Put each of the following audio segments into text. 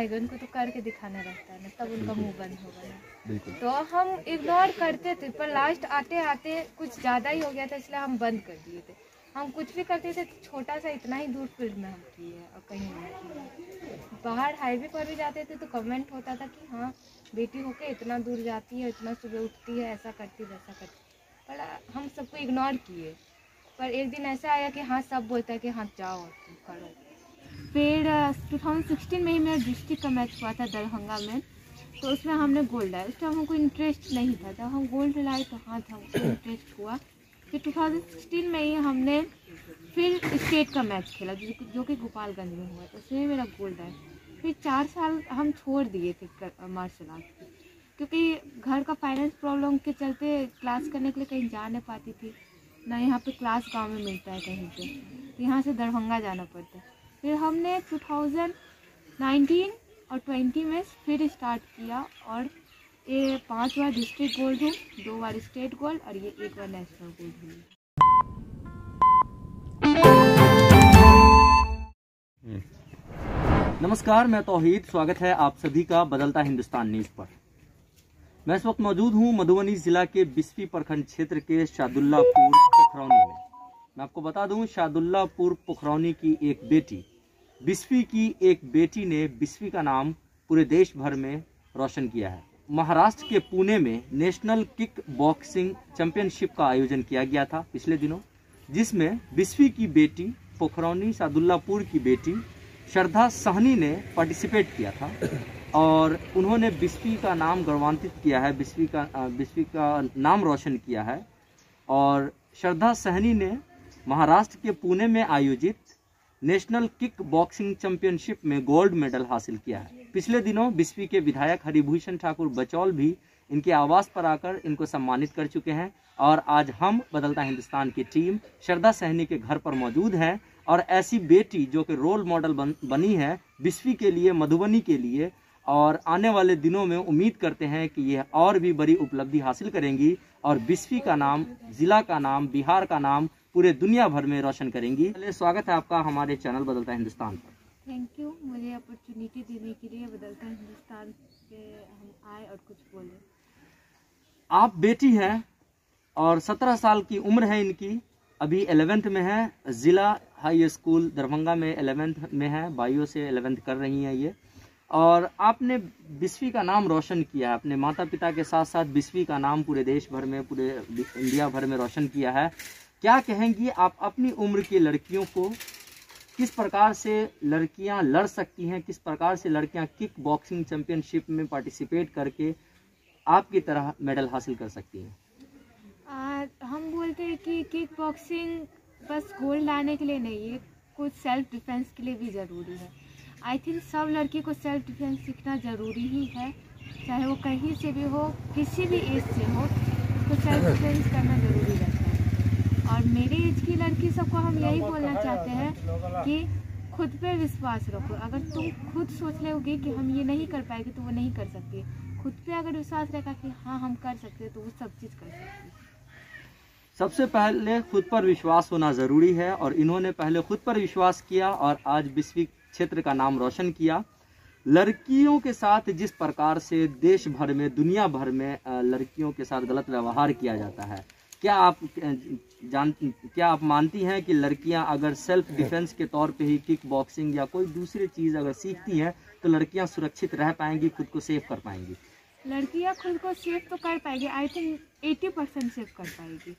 आएगा, उनको तो करके दिखाना रहता है ना, तब उनका मुंह बंद होगा ना। तो हम इग्नोर करते थे, पर लास्ट आते आते कुछ ज़्यादा ही हो गया था, इसलिए हम बंद कर दिए थे। हम कुछ भी करते थे तो छोटा सा इतना ही दूर फील्ड में हम किए और कहीं नहीं किए। बाहर हाईवे पर भी जाते थे तो कमेंट होता था कि हाँ बेटी होके इतना दूर जाती है, इतना सुबह उठती है, ऐसा करती वैसा करती, पर हम सबको इग्नोर किए। पर एक दिन ऐसा आया कि हाँ सब बोलता है कि हाँ जाओ तुम करो। फिर 2016 में ही मेरा डिस्ट्रिक्ट का मैच हुआ था दरभंगा में, तो उसमें हमने गोल्ड लाया। उस टाइम हमको इंटरेस्ट नहीं था, जब हम गोल्ड लाए तो हाँ हमको इंटरेस्ट हुआ। फिर 2016 में ही हमने फिर स्टेट का मैच खेला जो कि गोपालगंज में हुआ, तो उसमें मेरा गोल्ड आया। फिर 4 साल हम छोड़ दिए थे मार्शल आर्ट, क्योंकि घर का फाइनेंस प्रॉब्लम के चलते क्लास करने के लिए कहीं जा नहीं पाती थी ना, यहाँ पे क्लास गांव में मिलता है कहीं पे, तो यहाँ से दरभंगा जाना पड़ता है। फिर हमने 2019 और 20 में फिर स्टार्ट किया, और ये 5 बार डिस्ट्रिक्ट गोल्ड हूँ, 2 बार स्टेट गोल्ड और ये 1 बार नेशनल गोल्ड हुई। नमस्कार, मैं तौहीद। स्वागत है आप सभी का बदलता हिंदुस्तान न्यूज पर। मैं इस वक्त मौजूद हूं मधुबनी जिला के बिस्फी प्रखंड क्षेत्र के शादुल्लापुर पोखरौनी में। मैं आपको बता दूं, शादुल्लापुर पोखरौनी की एक बेटी, बिस्फी की एक बेटी ने बिस्फी का नाम पूरे देश भर में रोशन किया है। महाराष्ट्र के पुणे में नेशनल किक बॉक्सिंग चैंपियनशिप का आयोजन किया गया था पिछले दिनों, जिसमें बिस्फी की बेटी, पोखरौनी शादुल्लापुर की बेटी श्रद्धा सहनी ने पार्टिसिपेट किया था और उन्होंने बिस्फी का नाम गौरवान्वित किया है, बिस्फी का नाम रोशन किया है। और श्रद्धा सहनी ने महाराष्ट्र के पुणे में आयोजित नेशनल किक बॉक्सिंग चैंपियनशिप में गोल्ड मेडल हासिल किया है। पिछले दिनों बिस्फी के विधायक हरिभूषण ठाकुर बचौल भी इनके आवास पर आकर इनको सम्मानित कर चुके हैं, और आज हम बदलता हिंदुस्तान की टीम श्रद्धा सहनी के घर पर मौजूद है। और ऐसी बेटी जो कि रोल मॉडल बनी है बिस्फी के लिए, मधुबनी के लिए, और आने वाले दिनों में उम्मीद करते हैं कि यह और भी बड़ी उपलब्धि हासिल करेंगी और बिस्फी का नाम, जिला का नाम, बिहार का नाम पूरे दुनिया भर में रोशन करेंगी। पहले स्वागत है आपका हमारे चैनल बदलता हिंदुस्तान पर। थैंक यू, मुझे अपॉर्चुनिटी देने के लिए। बदलता हिंदुस्तान पे हम आए और कुछ बोले। आप बेटी हैं और 17 साल की उम्र है इनकी, अभी 11th में है, जिला हाई स्कूल दरभंगा में 11th में है, बायो से 11th कर रही हैं ये। और आपने बिस्फी का नाम रोशन किया है, अपने माता पिता के साथ साथ बिस्फी का नाम पूरे देश भर में, पूरे इंडिया भर में रोशन किया है। क्या कहेंगी आप अपनी उम्र की लड़कियों को, किस प्रकार से लड़कियां लड़ सकती हैं, किस प्रकार से लड़कियां किक बॉक्सिंग चैंपियनशिप में पार्टिसिपेट करके आपकी तरह मेडल हासिल कर सकती हैं? हम बोलते हैं कि किक बॉक्सिंग बस गोल्ड लाने के लिए नहीं है, कुछ सेल्फ डिफेंस के लिए भी ज़रूरी है। आई थिंक सब लड़की को सेल्फ डिफेंस सीखना ज़रूरी ही है, चाहे वो कहीं से भी हो, किसी भी एज से हो, तो सेल्फ डिफेंस करना ज़रूरी रहता है। और मेरी एज की लड़की सबको हम यही बोलना चाहते हैं कि खुद पे विश्वास रखो। अगर तुम खुद सोच लोगे कि हम ये नहीं कर पाएंगे तो वो नहीं कर सकती। खुद पे अगर विश्वास रहेगा कि हाँ हम कर सकते हैं, तो वो सब चीज़ कर सकती है। सबसे पहले खुद पर विश्वास होना ज़रूरी है, और इन्होंने पहले खुद पर विश्वास किया और आज बिस्फी क्षेत्र का नाम रोशन किया। लड़कियों के साथ जिस प्रकार से देश भर में, दुनिया भर में लड़कियों के साथ गलत व्यवहार किया जाता है, क्या आप मानती हैं कि लड़कियां अगर सेल्फ डिफेंस के तौर पे ही किक बॉक्सिंग या कोई दूसरी चीज़ अगर सीखती हैं तो लड़कियां सुरक्षित रह पाएंगी, खुद को सेफ कर पाएंगी? लड़कियां खुद को सेफ तो कर पाएगी, आई थिंक 80% सेफ कर पाएगी।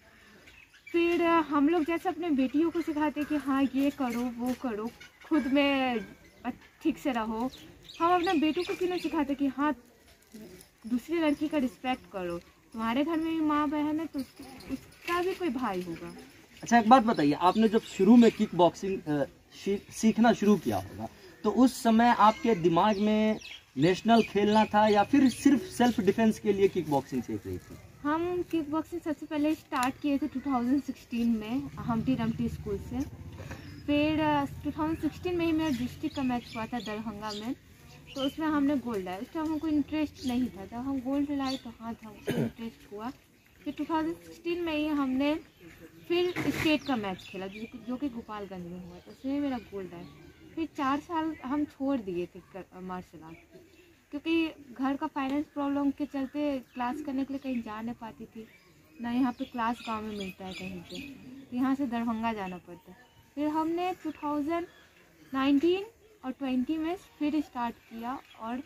फिर हम लोग जैसे अपने बेटियों को सिखाते हैं कि हाँ ये करो वो करो, खुद में ठीक से रहो, हम अपने बेटों को क्यों नहीं सिखाते कि हाँ दूसरी लड़की का रिस्पेक्ट करो। तुम्हारे घर में भी माँ बहन है तो उसका भी कोई भाई होगा। अच्छा, एक बात बताइए, आपने जब शुरू में किक बॉक्सिंग सीखना शुरू किया होगा तो उस समय आपके दिमाग में नेशनल खेलना था या फिर सिर्फ सेल्फ डिफेंस के लिए किक बॉक्सिंग सीख रही थी? हम किक बॉक्सिंग सबसे पहले स्टार्ट किए थे 2016 में हम्टी डम्टी स्कूल से। फिर 2016 में ही मेरा डिस्ट्रिक्ट का मैच हुआ था दरभंगा में, तो उसमें हमने गोल्ड लाया। उस टाइम हमको इंटरेस्ट नहीं था, जब हम गोल्ड लाए तो हाँ हमको इंटरेस्ट हुआ। फिर 2016 में ही हमने फिर स्टेट का मैच खेला जो कि गोपालगंज में हुआ, तो उसमें मेरा गोल्ड आया। फिर 4 साल हम छोड़ दिए थे मार्शल आर्ट, क्योंकि घर का फाइनेंस प्रॉब्लम के चलते क्लास करने के लिए कहीं जा नहीं पाती थी, ना यहाँ पे क्लास गांव में मिलता है कहीं पे, तो यहाँ से दरभंगा जाना पड़ता है। फिर हमने 2019 और 20 में फिर स्टार्ट किया और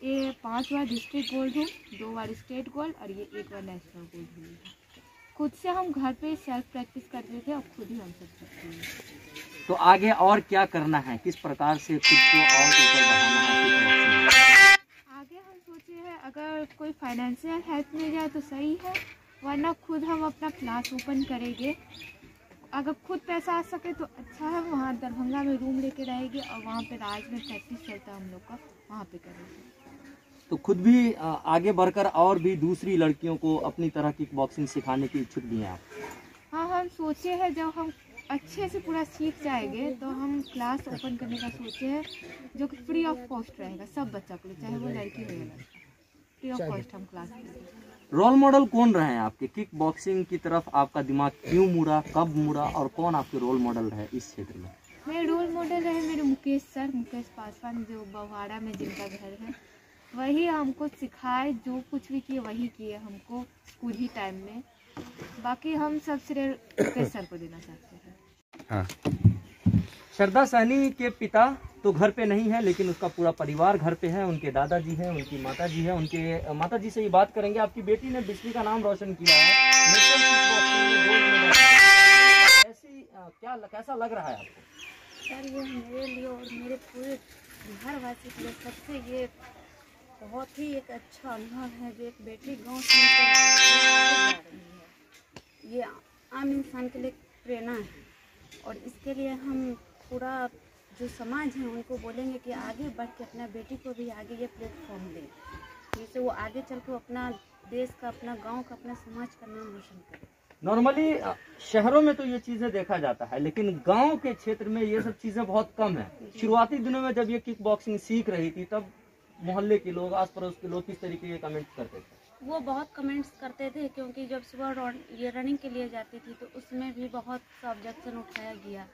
ये 5 बार डिस्ट्रिक्ट गोल्ड हूँ, 2 बार स्टेट गोल्ड और ये 1 बार नेशनल गोल्ड हुई है। खुद से हम घर पे सेल्फ प्रैक्टिस करते थे और खुद ही हम सब सीखते हैं। तो आगे और क्या करना है, किस प्रकार से खुद को और ऊपर बढ़ाना है? आगे हम सोचे हैं अगर कोई फाइनेंशियल हेल्प मिल जाए तो सही है, वरना खुद हम अपना क्लास ओपन करेंगे। अगर खुद पैसा आ सके तो अच्छा है, वहाँ दरभंगा में रूम लेके रहेंगे और वहाँ पे राज में प्रैक्टिस चलता है हम लोग का, वहाँ पे करेंगे। तो खुद भी आगे बढ़कर और भी दूसरी लड़कियों को अपनी तरह किक बॉक्सिंग सिखाने की इच्छुक भी हैं आप? हाँ, हम सोचे हैं जब हम अच्छे से पूरा सीख जाएंगे तो हम क्लास ओपन करने का सोचे हैं, जो कि फ्री ऑफ कॉस्ट रहेगा सब बच्चा के लिए, चाहे वो लड़की हो या लड़का, फ्री ऑफ कॉस्ट हम क्लास करेंगे। रोल मॉडल कौन रहे हैं आपके? किक बॉक्सिंग की तरफ आपका दिमाग क्यों मुड़ा, कब मुड़ा और कौन आपके रोल मॉडल रहे इस क्षेत्र में? मेरे रोल मॉडल रहे मेरे मुकेश सर, मुकेश पासवान, जो बवाड़ा में जिनका घर है। वही हमको सिखाए, जो कुछ भी किए वही किए हमको स्कूल ही टाइम में। बाकी हम सब श्रेय मुकेश सर को देना चाहते हैं। हाँ। श्रद्धा सैनी के पिता तो घर पे नहीं है, लेकिन उसका पूरा परिवार घर पे है। उनके दादाजी हैं, उनकी माताजी है। उनके माताजी से ये बात करेंगे। आपकी बेटी ने बिस्वी का नाम रोशन किया है, नेशनल किक बॉक्सिंग में गोल्ड मेडल। ऐसी कैसा लग रहा है आपको? सर, ये मेरे लिए और मेरे पूरे बिहार वासी के लिए सबसे ये बहुत ही एक अच्छा अनुभव है, जो एक बेटी गाँव से निकल जा रही है। ये आम इंसान के लिए प्रेरणा है और इसके लिए हम पूरा जो समाज है उनको बोलेंगे कि आगे बढ़ के अपना बेटी को भी आगे ये प्लेटफॉर्म दें, जिससे वो आगे चल के अपना देश का, अपना गांव का, अपना समाज का नाम रोशन करे। नॉर्मली शहरों में तो ये चीजें देखा जाता है, लेकिन गांव के क्षेत्र में ये सब चीजें बहुत कम है। शुरुआती दिनों में जब ये किक बॉक्सिंग सीख रही थी, तब मोहल्ले के लोग, आस पड़ोस के लोग किस तरीके के कमेंट्स करते थे? वो बहुत कमेंट्स करते थे, क्योंकि जब सुबह ये रनिंग के लिए जाती थी तो उसमें भी बहुत सा ऑब्जेक्शन उठाया गया,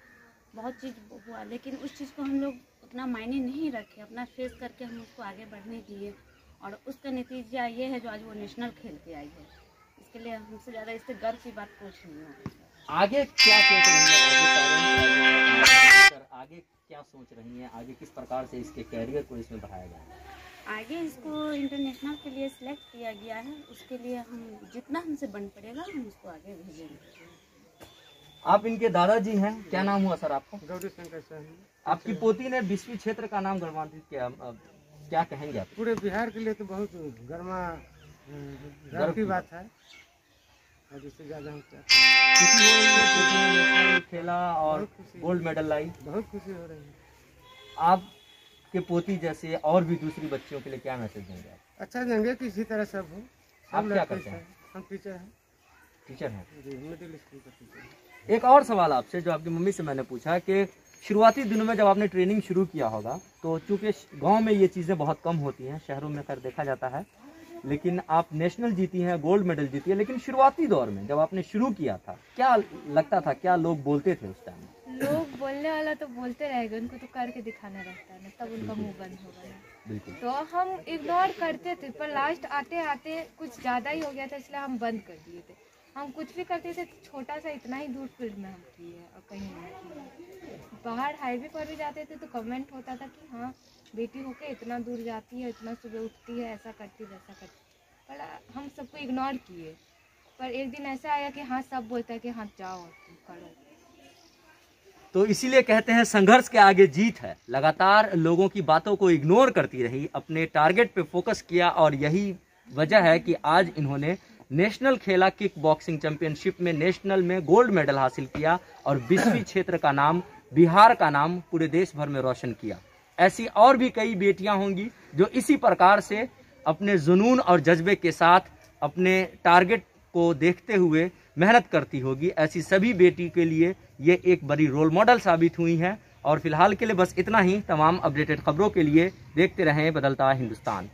बहुत चीज़ हुआ, लेकिन उस चीज़ को हम लोग उतना मायने नहीं रखे, अपना फेस करके हम उसको आगे बढ़ने दिए और उसका नतीजा ये है जो आज वो नेशनल खेल के आई है। इसके लिए हमसे ज़्यादा इससे गर्व की बात कुछ नहीं होगी। आगे क्या सोच रही है? आगे क्या सोच रही हैं? आगे किस प्रकार से इसके कैरियर को इसमें बढ़ाया जाए? आगे इसको इंटरनेशनल के लिए सिलेक्ट किया गया है, उसके लिए हम जितना हमसे बन पड़ेगा हम उसको आगे भेजेंगे। आप इनके दादाजी हैं, क्या नाम हुआ सर आपका? गौरी शंकर सर। आपकी पोती ने बिस्वी क्षेत्र का नाम गौरवान्वित किया, क्या कहेंगे आप? पूरे बिहार के लिए तो बहुत गर्व की बात है और इससे ज़्यादा हम क्या खुशी हो रही है, पोती ने नेशनल खेला और गोल्ड मेडल लाई, बहुत खुशी हो रही है। आप के पोती जैसे और भी दूसरी बच्चियों के लिए क्या मैसेज देंगे आप? अच्छा देंगे कि इसी तरह सब हो। आप क्या करते हैं? हम टीचर हैं। टीचर हैं जी, मिडिल स्कूल का टीचर। एक और सवाल आपसे, जो आपकी मम्मी से मैंने पूछा कि शुरुआती दिनों में जब आपने ट्रेनिंग शुरू किया होगा, तो चूंकि गांव में ये चीज़ें बहुत कम होती हैं, शहरों में खैर देखा जाता है, लेकिन आप नेशनल जीती हैं, गोल्ड मेडल जीती है, लेकिन शुरुआती दौर में जब आपने शुरू किया था, क्या लगता था, क्या लोग बोलते थे उस टाइम? लोग बोलने वाला तो बोलते रहेंगे, उनको तो करके दिखाना रहता है ना, तब उनका मुंह बंद होगा ना। बिल्कुल। तो हम इग्नोर करते थे, पर लास्ट आते आते कुछ ज़्यादा ही हो गया था, इसलिए हम बंद कर दिए थे। हम कुछ भी करते थे छोटा सा, इतना ही दूर फील्ड में हम किए और कहीं नहीं किए। बाहर हाईवे पर भी जाते थे तो कमेंट होता था कि हाँ बेटी होके इतना दूर जाती है, इतना सुबह उठती है, ऐसा करती वैसा करती, पर हम सबको इग्नोर किए। पर एक दिन ऐसा आया कि हाँ सब बोलता है कि हाँ जाओ तुम करो। तो इसीलिए कहते हैं संघर्ष के आगे जीत है। लगातार लोगों की बातों को इग्नोर करती रही, अपने टारगेट पे फोकस किया और यही वजह है कि आज इन्होंने नेशनल खेला, किक बॉक्सिंग चैंपियनशिप में नेशनल में गोल्ड मेडल हासिल किया और बिस्वी क्षेत्र का नाम, बिहार का नाम पूरे देश भर में रोशन किया। ऐसी और भी कई बेटियां होंगी जो इसी प्रकार से अपने जुनून और जज्बे के साथ अपने टारगेट को देखते हुए मेहनत करती होगी। ऐसी सभी बेटी के लिए ये एक बड़ी रोल मॉडल साबित हुई हैं। और फिलहाल के लिए बस इतना ही। तमाम अपडेटेड खबरों के लिए देखते रहें बदलता हिंदुस्तान।